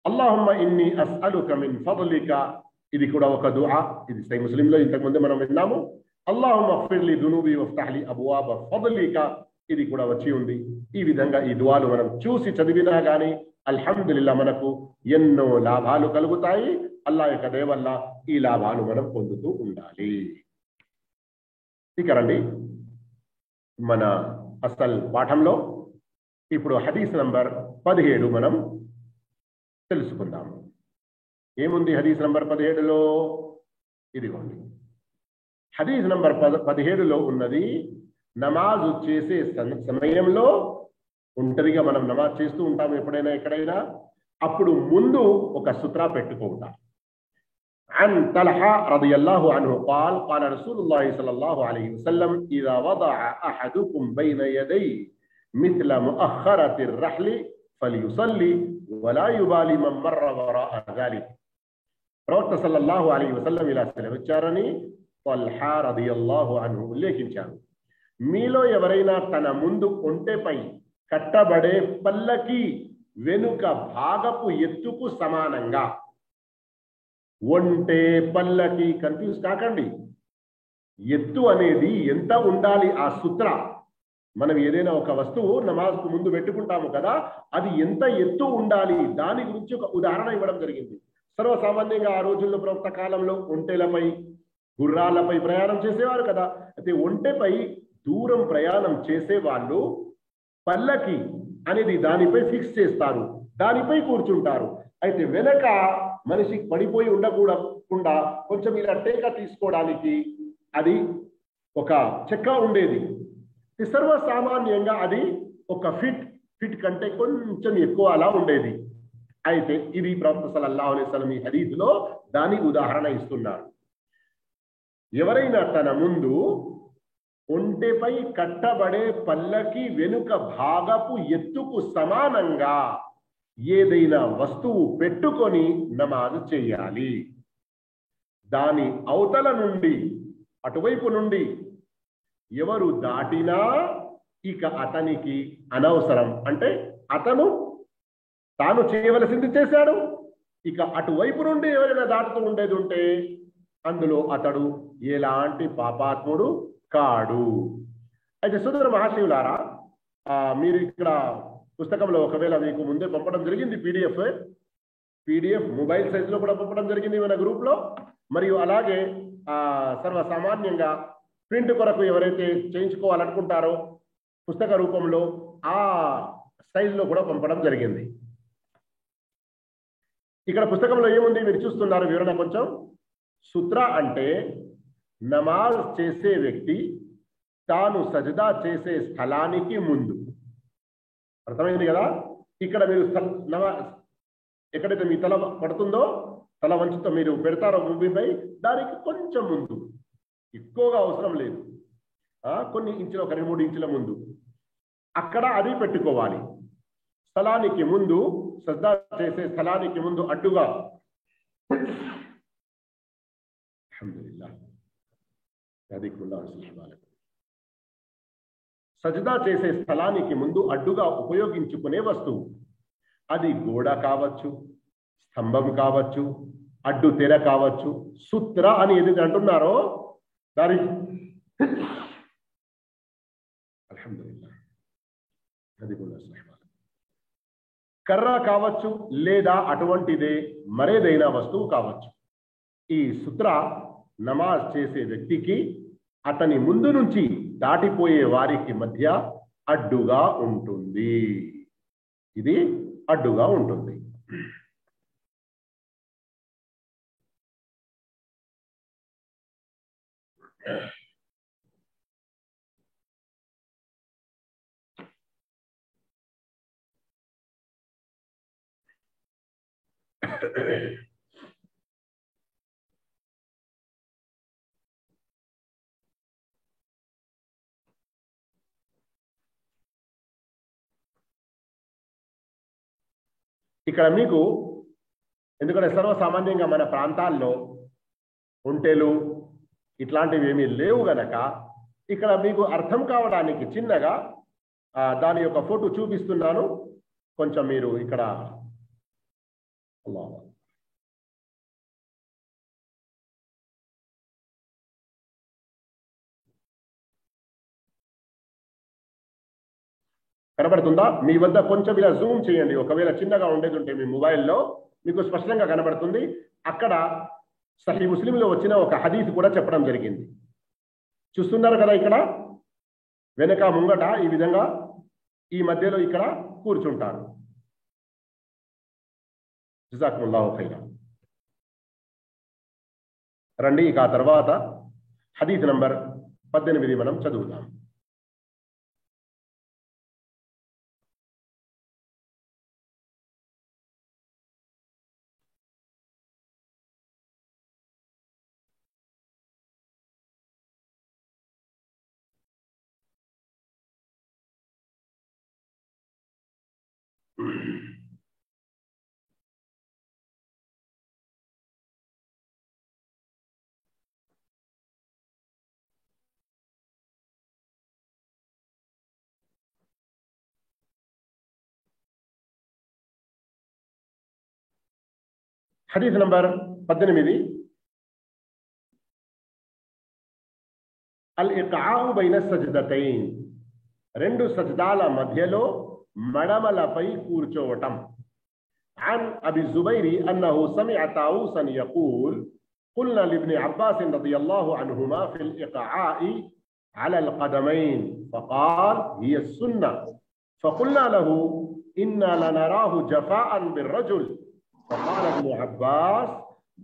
అల్లాహుమ్మ ఇన్ని అస్అలుక మిన్ ఫద్లిక. ఇది కూడా ఒక దుఆ. ఇది సహీహ్ ముస్లింలో ఇంతకుముందు మనం విన్నాము. అల్లాహుమ్మ అగ్ఫిర్లీ దునూబి వఫ్తహ్లీ అబ్వాబ ఫద్లిక. ఇది కూడా వచ్చి ఉంది. ఈ విధంగా ఈ దుఆలు మనం చూసి చదివినా గానీ అల్హమ్దులిల్లా మనకు ఎన్నో లాభాలు కలుగుతాయి. అల్లాహ్ యొక్క దయ వల్ల ఈ లాభాలు మనం పొందుతూ ఉండాలి. ఇక రండి మన అసలు పాఠంలో. ఇప్పుడు హదీస్ నంబర్ 17 మనం తెలుసుకుందాం. ఏముంది హదీస్ నంబర్ 17లో? ఇదిగోండి. హదీస్ నంబర్ 17లో ఉన్నది, నమాజు చేసే సమయంలో ఒంటరిగా మనం నమాజ్ చేస్తూ ఉంటాము ఎప్పుడైనా ఎక్కడైనా, అప్పుడు ముందు ఒక సుత్రా పెట్టుకుంటాం. عن طلحة رضي الله عنه قال قال رسول الله صلى الله عليه وسلم إذا وضع أحدكم بين يديه مثل مؤخرة الرحل فليصلي ولا يبالي من مر وراء ذلك. ప్రవక్త సల్లల్లాహు అలైహి వసల్లం ఇలా సెలవిచ్చారని తల్హా రదియల్లాహు అన్హు ఉల్లేఖించారు. మీలో ఎవరైనా తన ముందు ఒంటెపై కట్టబడే పల్లకి వెనుక భాగపు ఎత్తుకు సమానంగా, ఒంటె పల్లకి కన్ఫ్యూజ్ కాకండి. ఎత్తు అనేది ఎంత ఉండాలి? ఆ సూత్ర మనం ఏదైనా ఒక వస్తువు నమాజ్కు ముందు పెట్టుకుంటాము కదా, అది ఎంత ఎత్తు ఉండాలి దాని గురించి ఒక ఉదాహరణ ఇవ్వడం జరిగింది. సర్వసామాన్యంగా ఆ రోజుల్లో ప్రవక్త కాలంలో ఒంటెలపై గుర్రాలపై ప్రయాణం చేసేవారు కదా. అయితే ఒంటెపై దూరం ప్రయాణం చేసే వాళ్ళు పల్లకి అనేది దానిపై ఫిక్స్ చేస్తారు, దానిపై కూర్చుంటారు. అయితే వెనక మనిషి పడిపోయి ఉండకుండా కొంచెం ఇలా టేక తీసుకోవడానికి అది ఒక చెక్క ఉండేది. సర్వసామాన్యంగా అది ఒక ఫిట్ కంటే కొంచెం ఎక్కువ అలా ఉండేది. అయితే ఇది ప్రవక్త సల్లల్లాహు అలైహి వసల్లం ఈ హదీసులో దాని ఉదాహరణ ఇస్తున్నారు. ఎవరైనా తన ముందు ఒంటెపై కట్టబడే పల్లకి వెనుక భాగపు ఎత్తుకు సమానంగా ఏదైనా వస్తువు పెట్టుకొని నమాజు చేయాలి. దాని అవతల నుండి అటువైపు నుండి ఎవరు దాటినా ఇక అతనికి అనవసరం. అంటే అతను తాను చేయవలసింది చేశాడు, ఇక అటువైపు నుండి ఎవరైనా దాటుతూ ఉండేది ఉంటే అందులో అతడు ఎలాంటి పాపాత్ముడు కాడు. అయితే సోదర మహాశివులారా, మీరు ఇక్కడ పుస్తకంలో ఒకవేళ మీకు ముందే పంపడం జరిగింది పీడిఎఫ్ మొబైల్ సైజులో కూడా పంపడం జరిగింది మన గ్రూప్లో. మరియు అలాగే సర్వసామాన్యంగా ప్రింట్ కొరకు ఎవరైతే చేయించుకోవాలనుకుంటారో పుస్తక రూపంలో ఆ సైజులో కూడా పంపడం జరిగింది. ఇక్కడ పుస్తకంలో ఏముంది మీరు చూస్తున్నారు, వివరణ కొంచెం. సూత్ర అంటే నమాజ్ చేసే వ్యక్తి తాను సజదా చేసే స్థలానికి ముందు, అర్థమైంది కదా, ఇక్కడ మీరు ఎక్కడైతే మీ తల పడుతుందో తల వంచుతో మీరు పెడతారో భూమిపై దానికి కొంచెం ముందు, ఎక్కువగా అవసరం లేదు, కొన్ని ఇంచులు, ఒక 2-3 ఇంచుల ముందు అక్కడ అది పెట్టుకోవాలి. స్థలానికి ముందు, సజ్దా చేసే స్థలానికి ముందు అడ్డుగా, సజ్దా చేసే స్థలానికి ముందు అడ్డుగా ఉపయోగించుకునే వస్తువు, అది గోడ కావచ్చు, స్తంభం కావచ్చు, అడ్డు తెర కావచ్చు, సూత్ర అని ఏదైతే అంటున్నారో దానికి అల్హమ్దులిల్లాహ్ అది కూడా కర్ర కావచ్చు లేదా అటువంటిదే మరేదైనా వస్తువు కావచ్చు. ఈ సూత్ర నమాజ్ చేసే వ్యక్తికి అతని ముందు నుంచి దాటిపోయే వారికి మధ్య అడ్డుగా ఉంటుంది. ఇది అడ్డుగా ఉంటుంది. ఇక్కడ మీకు ఎందుకంటే సర్వసామాన్యంగా మన ప్రాంతాల్లో ఒంటెలు ఇట్లాంటివి ఏమీ లేవు గనక ఇక్కడ మీకు అర్థం కావడానికి చిన్నగా దాని యొక్క ఫోటో చూపిస్తున్నాను. కొంచెం మీరు ఇక్కడ కనబడుతుందా? మీ వద్ద కొంచెం ఇలా జూమ్ చేయండి. ఒకవేళ చిన్నగా ఉండేది ఉంటే మీ మొబైల్లో మీకు స్పష్టంగా కనబడుతుంది. అక్కడ సహీ ముస్లింలో వచ్చిన ఒక హదీస్ కూడా చెప్పడం జరిగింది. చూస్తున్నారు కదా, ఇక్కడ వెనక ముంగట ఈ విధంగా ఈ మధ్యలో ఇక్కడ కూర్చుంటారు. జజాకుముల్లాహు ఖైరా. రండి ఇక ఆ తర్వాత హదీస్ నంబర్ 18 మనం చదువుతాం. హదీస్ నంబర్ 18 అల్ ఇక్ఆఉ బైన సజ్దతైన్, రెండు సజ్దాల మధ్యలో మడమలపై కూర్చోవటం. عن أبي الزبير أنه سمع طاووسا يقول قلنا لابن عباس رضي الله عنهما في الإقعاء على القدمين فقال هي السنة فقلنا له إنا لنراه جفاء بالرجل فقال ابن عباس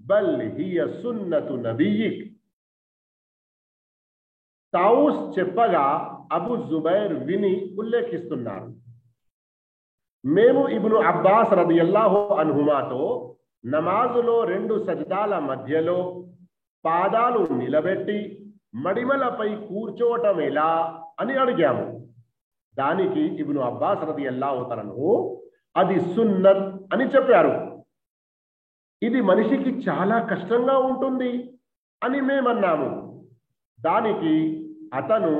بل هي سنة نبيك. తావూస్ చెప్పగా అబూ జుబైర్ విని ఉల్లేఖిస్తున్నారు, మేము ఇబ్ను అబ్బాస్ రదియల్లాహు అన్హుమాతో నమాజులో రెండు సజ్దాల మధ్యలో పాదాలు నిలబెట్టి మడిమలపై కూర్చోవటం ఎలా అని అడిగాము. దానికి ఇబ్ను అబ్బాస్ రదియల్లాహు తఆలాను అది సున్నత్ అని చెప్పారు. ఇది మనిషికి చాలా కష్టంగా ఉంటుంది అని మేమన్నాము. దానికి అతను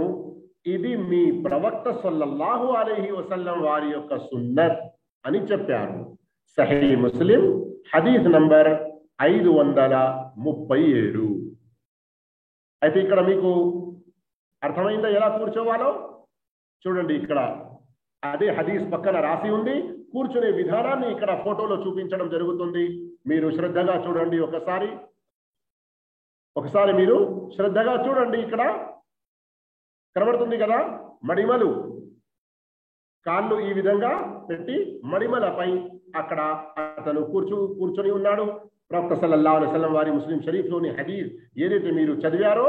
ఇది మీ ప్రవక్త సల్లల్లాహు అలైహి వసల్లం వారి యొక్క సున్నత్ అని చెప్పారు. సహీ ముస్లిం హదీస్ నంబర్ 537. అయితే ఇక్కడ మీకు అర్థమైందా ఎలా కూర్చోవాలో? చూడండి, ఇక్కడ అదే హదీస్ పక్కన రాసి ఉంది. కూర్చునే విధానాన్ని ఇక్కడ ఫోటోలో చూపించడం జరుగుతుంది. మీరు శ్రద్ధగా చూడండి. ఒకసారి మీరు శ్రద్ధగా చూడండి. ఇక్కడ కనబడుతుంది కదా, మడిమలు, కాళ్ళు ఈ విధంగా పెట్టి మడిమలపై అక్కడ అతను కూర్చొని ఉన్నాడు. ప్రవక్త సల్లల్లాహు అలైహి వసల్లం వారి ముస్లిం షరీఫ్లోని హదీస్ ఏదైతే మీరు చదివారో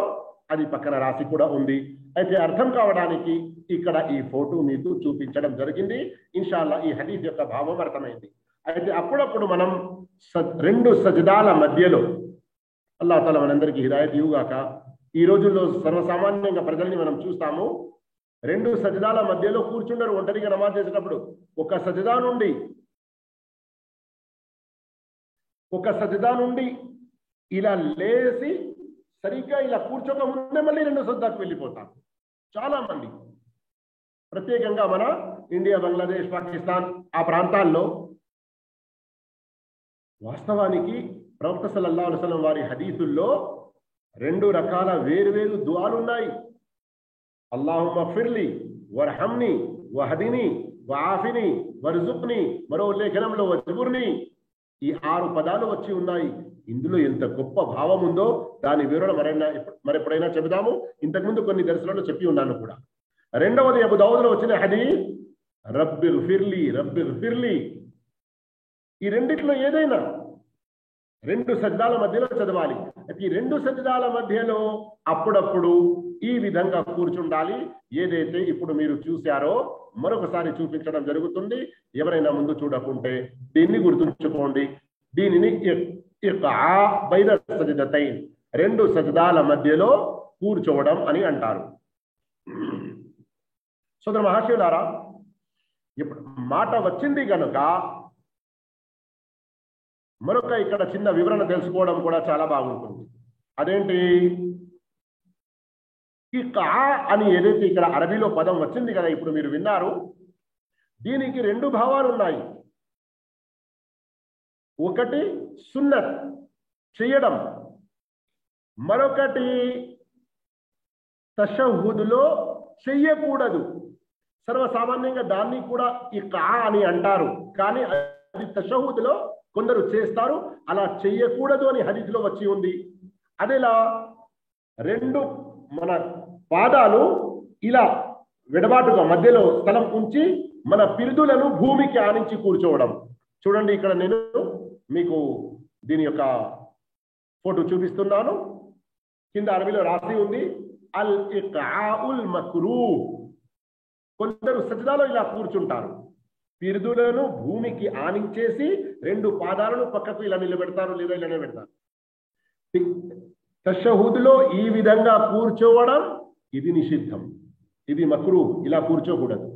అది పక్కన రాసి కూడా ఉంది. అయితే అర్థం కావడానికి ఇక్కడ ఈ ఫోటో మీకు చూపించడం జరిగింది. ఇన్షాల్లా ఈ హదీస్ యొక్క భావం అర్థమైంది. అయితే అప్పుడప్పుడు మనం రెండు సజదాల మధ్యలో, అల్లాహ్ తాలా మనందరికీ హిదాయత్ ఇవ్వుగాక, ఈ రోజుల్లో సర్వసామాన్యంగా ప్రజల్ని మనం చూస్తాము, రెండు సజదాల మధ్యలో కూర్చుంటారు ఒంటరిగా నమాజ్ చేసేటప్పుడు. ఒక సజదా నుండి ఇలా లేసి సరిగ్గా ఇలా కూర్చోక ముందే మళ్ళీ రెండో సజదాకు వెళ్ళిపోతారు చాలా మంది. ప్రత్యేకంగా మన ఇండియా, బంగ్లాదేశ్, పాకిస్తాన్ ఆ ప్రాంతాల్లో వాస్తవానికి ప్రవక్త సల్లల్లాహు అలైహి వసల్లం వారి హదీసుల్లో రెండు రకాల వేరువేరు దుఆలు ఉన్నాయి. అల్లాహుమ్మ ఫిర్లి వర్హమ్ని వహదిని వఆఫిని వర్జుక్ని, మరో లేఖనంలో వజ్బుర్ని, ఈ 6 పదాలు వచ్చి ఉన్నాయి. ఇందులో ఎంత గొప్ప భావం ఉందో దాని వివరణ మరెప్పుడైనా చెబుదాము. ఇంతకుముందు కొన్ని దర్శనాల్లో చెప్పి ఉన్నాను కూడా. రెండవది అబూ దావూద్లో వచ్చిన హదీస్ రబ్బిగ్ఫిర్లీ రబ్బిగ్ఫిర్లీ. ఈ రెండిట్లో ఏదైనా రెండు సజ్దాల మధ్యలో చదవాలి. ఈ రెండు సజ్దాల మధ్యలో అప్పుడప్పుడు ఈ విధంగా కూర్చుండాలి. ఏదైతే ఇప్పుడు మీరు చూశారో మరొకసారి చూపించడం జరుగుతుంది. ఎవరైనా ముందు చూడకుంటే దీన్ని గుర్తుంచుకోండి. దీనిని బైన సజ్దతైన్, రెండు సజ్దాల మధ్యలో కూర్చోవడం అని అంటారు. సోదర మహాశయులారా, ఇప్పుడు మాట వచ్చింది కనుక మరొక ఇక్కడ చిన్న వివరణ తెలుసుకోవడం కూడా చాలా బాగుంటుంది. అదేంటి, ఈ కా అని ఏదైతే ఇక్కడ అరబీలో పదం వచ్చింది కదా, ఇప్పుడు మీరు విన్నారు, దీనికి రెండు భావాలు ఉన్నాయి. ఒకటి సున్నత్ చేయడం, మరొకటి తషహుదులో చెయ్యకూడదు. సర్వసామాన్యంగా దాన్ని కూడా ఈ కా అని అంటారు, కానీ అది తషహుదులో కొందరు చేస్తారు, అలా చెయ్యకూడదు అని హదీస్లో వచ్చి ఉంది. అదేలా రెండు మన పాదాలు ఇలా వెడబాటుగా మధ్యలో స్థలం ఉంచి మన పిరుదులను భూమికి ఆనించి కూర్చోవడం. చూడండి, ఇక్కడ నేను మీకు దీని యొక్క ఫోటో చూపిస్తున్నాను. కింద అరబీలో రాసి ఉంది అల్ ఇక్ఆఉల్ మక్రూహ్. కొందరు సజ్దాలో ఇలా కూర్చుంటారు, పిరుదులను భూమికి ఆనించేసి రెండు పాదాలను పక్కకు ఇలా నిలబెడతారు, లేదా ఇలా నిలబెడతారు. తషహుదులో ఈ విధంగా కూర్చోవడం ఇది నిషిద్ధం, ఇది మక్రూహ్. ఇలా కూర్చోకూడదు.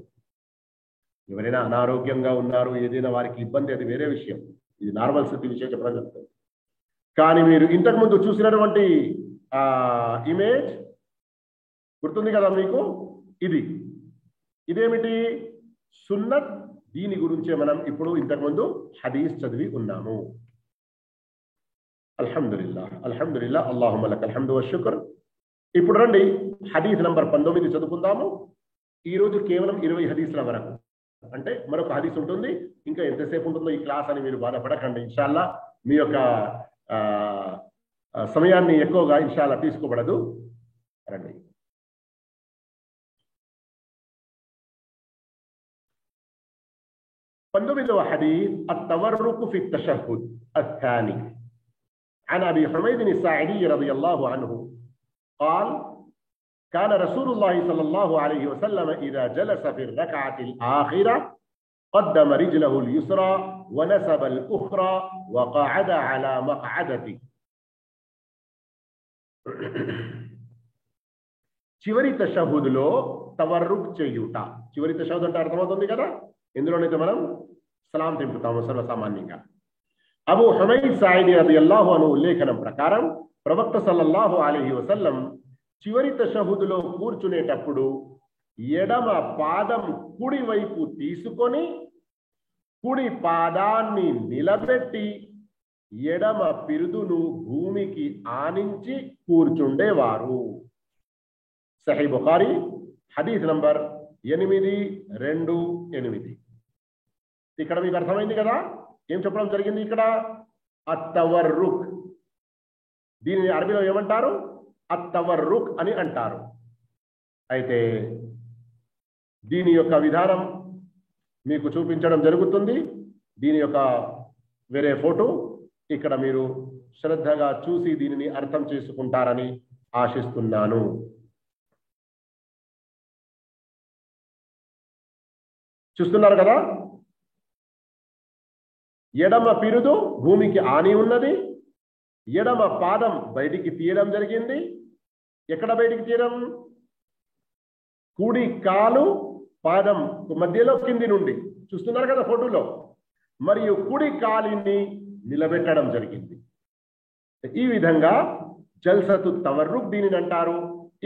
ఎవరైనా అనారోగ్యంగా ఉన్నారు, ఏదైనా వారికి ఇబ్బంది, అది వేరే విషయం. ఇది నార్మల్ స్థితి విషయం చెప్పడం జరుగుతుంది. కానీ మీరు ఇంతకు ముందు చూసినటువంటి ఇమేజ్ గుర్తుంది కదా మీకు, ఇదేమిటి, సున్నత్. దీని గురించే మనం ఇప్పుడు ఇంతకుముందు హదీస్ చదివి ఉన్నాము. అల్హమ్దులిల్లాహ్ అల్హమ్దులిల్లాహ్ అల్లాహుమ్మ లకల్ హమ్దు వశుక్ర్. ఇప్పుడు రండి హదీస్ నంబర్ 19 చదువుకుందాము. ఈరోజు కేవలం 20 హదీసుల వరకు, అంటే మరొక హదీస్ ఉంటుంది. ఇంకా ఎంతసేపు ఉంటుందో ఈ క్లాస్ అని మీరు బాధపడకండి. ఇన్షాల్లా మీ యొక్క సమయాన్ని ఎక్కువగా ఇన్షాల్లా తీసుకోబడదు. రండి. పంతొమ్మిదవ హదీస్ అత్తవర్రుకు ఫి తషహుద్ الثاني عن أبي حميد الساعدي رضي الله عنه قال كان رسول الله صلى الله عليه وسلم إذا جلس في الركعة الآخرة قدم رجله اليسرى ونسب الأخرى وقعد على مقعدته. చివరి తషహుద్లో తవర్రుక్ చేయుట. చివరి తషహుద్ అంటే అర్థమవుతుంది కదా, ఇందులోనైతే మనం సలాం తింపుతాము సర్వసామాన్యంగా. అబూ హుమైద్ సాయిది రదియల్లాహు అన్హు ఉల్లేఖనం ప్రకారం ప్రవక్త సల్లల్లాహు అలైహి వసల్లం చివరి తషహుదులో కూర్చునేటప్పుడు ఎడమ పాదం కుడి వైపు తీసుకొని కుడి పాదాన్ని నిలబెట్టి ఎడమ పిరుదును భూమికి ఆనించి కూర్చుండేవారు. సహీహ్ బుఖారీ హదీస్ నంబర్ 828. ఇక్కడ మీకు అర్థమైంది కదా ఏం చెప్పడం జరిగింది. ఇక్కడ అత్తవర్రుక్, దీనిని అరబీలో ఏమంటారు, అత్తవర్రుక్ అని అంటారు. అయితే దీని యొక్క విధానం మీకు చూపించడం జరుగుతుంది. దీని యొక్క వేరే ఫోటో ఇక్కడ మీరు శ్రద్ధగా చూసి దీనిని అర్థం చేసుకుంటారని ఆశిస్తున్నాను. చూస్తున్నారు కదా, ఎడమ పిరుదు భూమికి ఆని ఉన్నది, ఎడమ పాదం బయటికి తీయడం జరిగింది. ఎక్కడ బయటికి తీయడం? కుడి కాలు పాదం మధ్యలో కింది నుండి చూస్తున్నారు కదా ఫోటోలో, మరియు కుడి కాలిని నిలబెట్టడం జరిగింది. ఈ విధంగా జల్సతు తవర్రుక్ దీనిని అంటారు.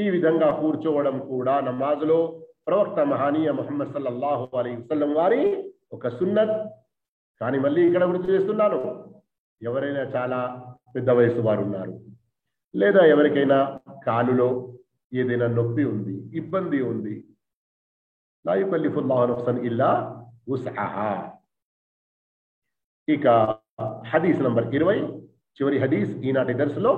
ఈ విధంగా కూర్చోవడం కూడా నమాజులో ప్రవక్త మహానీయ ముహమ్మద్ సల్లల్లాహు అలైహి వసల్లం వారి ఒక సున్నత్. కానీ మళ్ళీ ఇక్కడ గుర్తు చేస్తున్నాను, ఎవరైనా చాలా పెద్ద వయసు వారు ఉన్నారు, లేదా ఎవరికైనా కాలులో ఏదైనా నొప్పి ఉంది, ఇబ్బంది ఉంది, లా యుకల్లిఫుల్లాహు నఫ్సన్ ఇల్లా వుస్అహా. ఇక హదీస్ నంబర్ 20, చివరి హదీస్ ఈనాటి దర్సులో,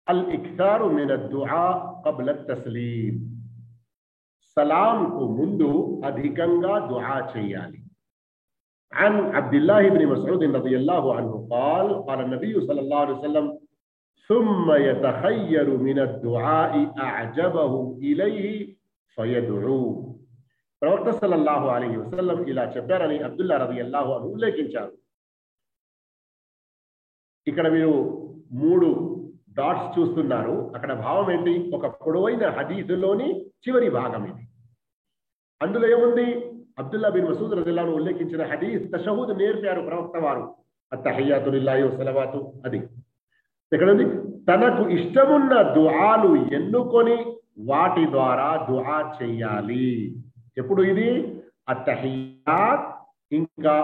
అల్ ఇక్తారు మిన దుఆ qabla తస్లీం. సలాంకు ముందు అధికంగా దుఆ చేయాలి. عن عبد الله بن مسعود رضي الله عنه قال قال النبي صلى الله عليه وسلم ثم يتخير من الدعاء أعجبه إليه فيدعو. ప్రవక్త సల్లల్లాహు అలైహి వసల్లం ఇలా చెప్పారని అబ్దుల్లా రదియల్లాహు అన్హు ఉల్లేఖించారు. ఇక్కడ మీరు 3 డాట్స్ చూస్తున్నారు. అక్కడ భావం ఏంటి? ఒక పొడవైన హదీసులోని చివరి భాగం ఇది. అందులో ఏముంది? అబ్దుల్లా బిన్ మసూద్ రదియల్లాహు అన్హు ఉల్లేఖించిన హదీస్ తషహుద్ నేర్పారు ప్రవక్త వారు. అత్తహియాతు లిల్లాహి వస్సలవాతు. అది ఇక్కడ ఉంది. తనకు ఇష్టమున్న దుఆలు ఎన్నుకొని వాటి ద్వారా దుఆ చేయాలి. ఎప్పుడు ఇది? అత్తహియాత్, ఇంకా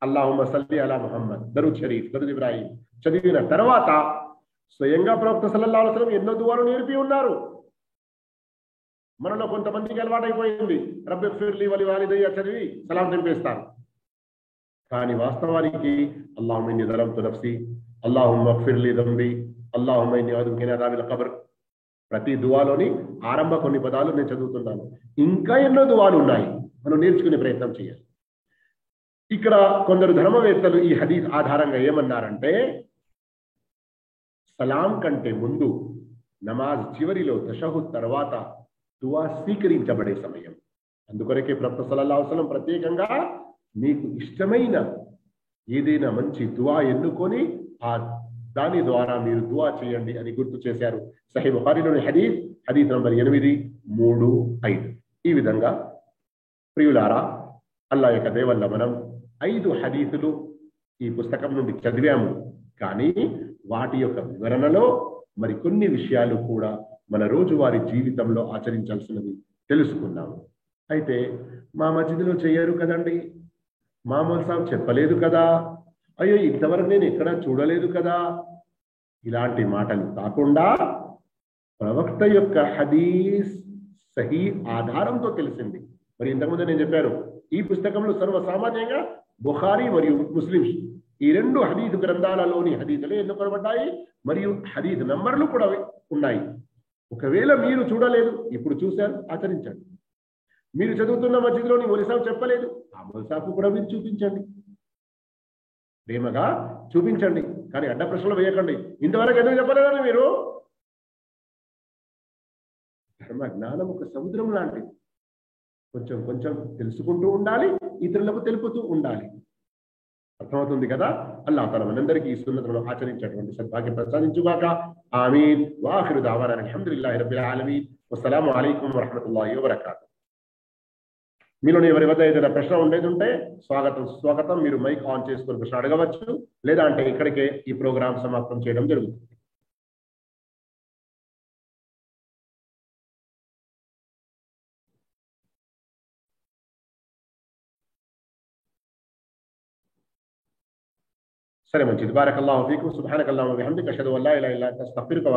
అల్లాహుమ్మ సల్లి అలా ముహమ్మద్, దరూద్ షరీఫ్, దరూద్ ఇబ్రాహీం చదివిన తర్వాత స్వయంగా ప్రవక్త సల్లల్లాహు అలైహి వసల్లం ఎన్నో దుఆలు నేర్పి ఉన్నారు. మనలో కొంతమందికి అలవాటైపోయింది, రబ్బిగ్ఫిర్లీ వలి వాలిదయ్య చదివి సలాం తెలిపేస్తారు. కానీ వాస్తవానికి అల్లాహుమ్మ ఇన్నీ జలమ్తు నఫ్సీ, అల్లాహుమ్మ గ్ఫిర్లీ దంబి, అల్లాహుమ్మ ఇన్నీ అఊదు బిక మిన్ అదాబిల్ ఖబర్. ప్రతి దువాలోని ఆరంభ కొన్ని పదాలు నేను చదువుతున్నాను. ఇంకా ఎన్నో దువాలు ఉన్నాయి, మనం నేర్చుకునే ప్రయత్నం చేయాలి. ఇక్కడ కొందరు ధర్మవేత్తలు ఈ హదీస్ ఆధారంగా ఏమన్నారంటే, సలాం కంటే ముందు నమాజ్ చివరిలో తషహుద్ తర్వాత దువా స్వీకరించబడే సమయం. అందుకొరకే ప్రవక్త సల్లల్లాహు అలైహి వసల్లం ప్రత్యేకంగా మీకు ఇష్టమైన ఏదైనా మంచి దువా ఎన్నుకొని ఆ దాని ద్వారా మీరు దువా చేయండి అని గుర్తు చేశారు. సహీహ్ బుఖారీలోని హదీస్ నంబర్ 835. ఈ విధంగా ప్రియులారా, అల్లాహ్ యొక్క దయ వల్ల మనం 5 హదీసులు ఈ పుస్తకం నుండి చదివాము. కానీ వాటి యొక్క వివరణలో మరి కొన్ని విషయాలు కూడా మన రోజువారీ జీవితంలో ఆచరించాల్సినవి తెలుసుకున్నాము. అయితే మా మస్జిద్లో చేయరు కదండి, మామూలు సాబ్ చెప్పలేదు కదా, అయ్యో ఇంతవరకు నేను ఎక్కడా చూడలేదు కదా, ఇలాంటి మాటలు కాకుండా ప్రవక్త యొక్క హదీస్ సహీ ఆధారంతో తెలిసింది. మరి ఇంతకుముందు నేను చెప్పాను, ఈ పుస్తకంలో సర్వసామాన్యంగా బుఖారీ మరియు ముస్లిం ఈ 2 హదీసు గ్రంథాలలోని హదీసులే ఎన్నుకోబడ్డాయి, మరియు హదీస్ నంబర్లు కూడా ఉన్నాయి. ఒకవేళ మీరు చూడలేదు, ఇప్పుడు చూశారు, ఆచరించండి. మీరు చదువుతున్న మస్జిద్లోని మొలిసాబ్ చెప్పలేదు, ఆ మొలిసాబ్ కూడా మీరు చూపించండి, ప్రేమగా చూపించండి. కానీ అడ్డ ప్రశ్నలు వేయకండి, ఇంతవరకు ఎందుకు చెప్పలేదని. మీరు ధర్మ జ్ఞానం ఒక సముద్రం లాంటిది, కొంచెం కొంచెం తెలుసుకుంటూ ఉండాలి, ఇతరులకు తెలుపుతూ ఉండాలి. అర్థమవుతుంది కదా? అల్లాహ్ తఆలా మనందరికీ ఈ సున్నతులను ఆచరించేటువంటి సద్భాగ్యం ప్రసాదించుగాక. ఆమీన్. వాఖిరు దావానా అల్హమ్దులిల్లాహి రబ్బిల్ ఆలమీన్. వస్సలాము అలైకుం వరహ్మతుల్లాహి వబరకాతుహు. మీలోని ఎవరి వద్ద ఏదైనా ప్రశ్న ఉండేది ఉంటే స్వాగతం. మీరు మైక్ ఆన్ చేసుకొని ప్రశ్న అడగవచ్చు, లేదా అంటే ఇక్కడికే ఈ ప్రోగ్రాం సమాప్తం చేయడం జరుగుతుంది. సరే, మంచిది. బారకల్లాహు ఫీకుం. సుబ్హానకల్లాహుమ్మ వబిహమ్దిక అష్హదు అన్ లా ఇలాహా ఇల్లా అంత అస్తగ్ఫిరుక